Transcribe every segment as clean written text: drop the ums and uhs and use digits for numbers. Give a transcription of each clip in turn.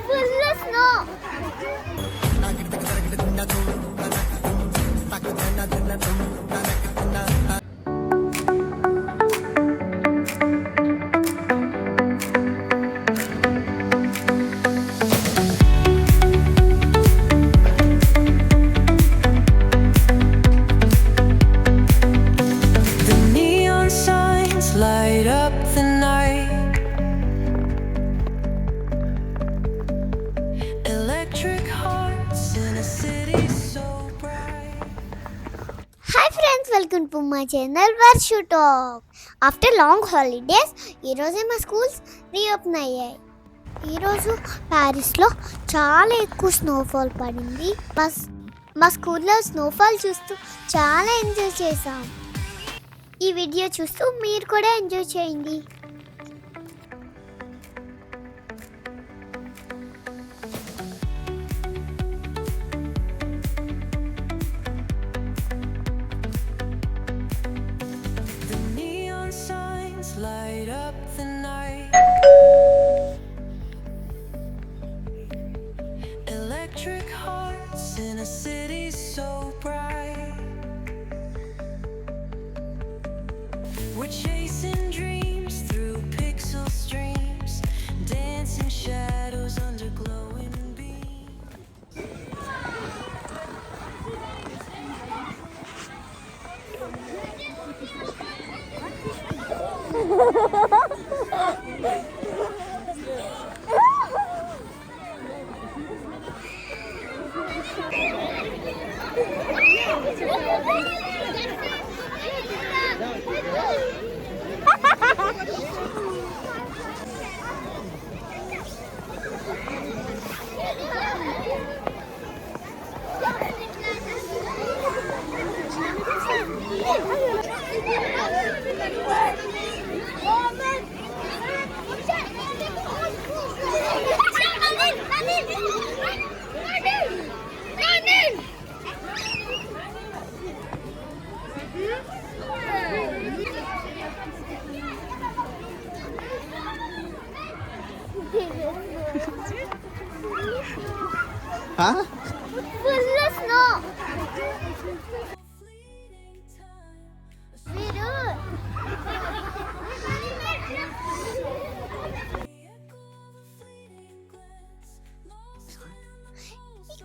Full snow. The neon signs light up the night. Electric hearts in a city so bright. Hi friends, welcome to my channel Varshu talk. After long holidays ఈరోజే మా schools reopen అయ్యాయి. ఈరోజు ప్యారిస్లో చాలా ఎక్కువ snowfall పడింది. మా స్కూల్లో snowfall చూస్తూ చాలా ఎంజాయ్ చేసాం. ఈ వీడియో చూస్తూ మీరు కూడా ఎంజాయ్ చేయండి. The neon signs light up the night. Electric hearts in a city so bright. We're chasing dreams through pixel streams, dancing shadows under glowing beams. Full snow. మీరు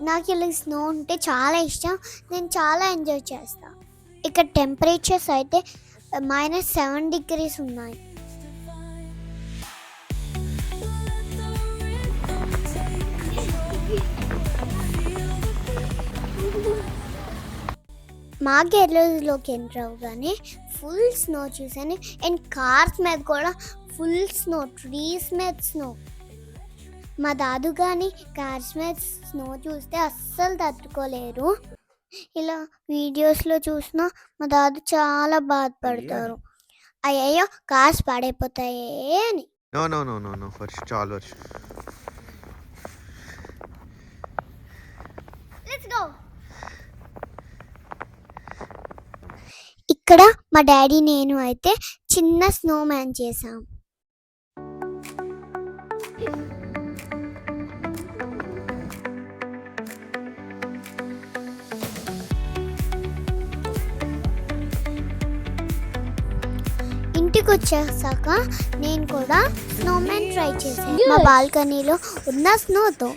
నాకు ఇలా స్నో ఉంటే చాలా ఇష్టం. నేను చాలా ఎంజాయ్ చేస్తాను. ఇక్కడ టెంపరేచర్స్ అయితే -7 degrees ఉన్నాయి. మా గెర్లోకి ఎంటర్ అవగానే ఫుల్ స్నో చూసాను. అండ్ కార్స్ మీద కూడా ఫుల్ స్నో, ట్రీస్ మీద స్నో. మా దాదు కానీ కార్స్ మీద స్నో చూస్తే అస్సలు తట్టుకోలేరు. ఇలా వీడియోస్లో చూసినా మా దాదు చాలా బాధపడతారు. అయ్యో కార్స్ పాడైపోతాయే అని. No, వర్ష్ చాలు వర్ష్. Let's go. ఇక్కడ మా డాడీ నేను అయితే చిన్న స్నో మ్యాన్ చేసాం. ఇంటికి వచ్చేసాక నేను కూడా స్నోమ్యాన్ ట్రై చేశాను మా బాల్కనీలో ఉన్న స్నోతో.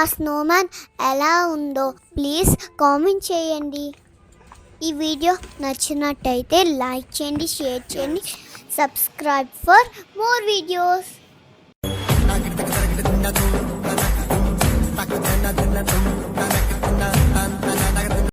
ఆ స్నోమ్యాన్ ఎలా ఉందో ప్లీజ్ కామెంట్ చేయండి. ఈ వీడియో నచ్చినట్టయితే లైక్ చేయండి, షేర్ చేయండి, సబ్స్క్రైబ్ ఫర్ మోర్ వీడియోస్.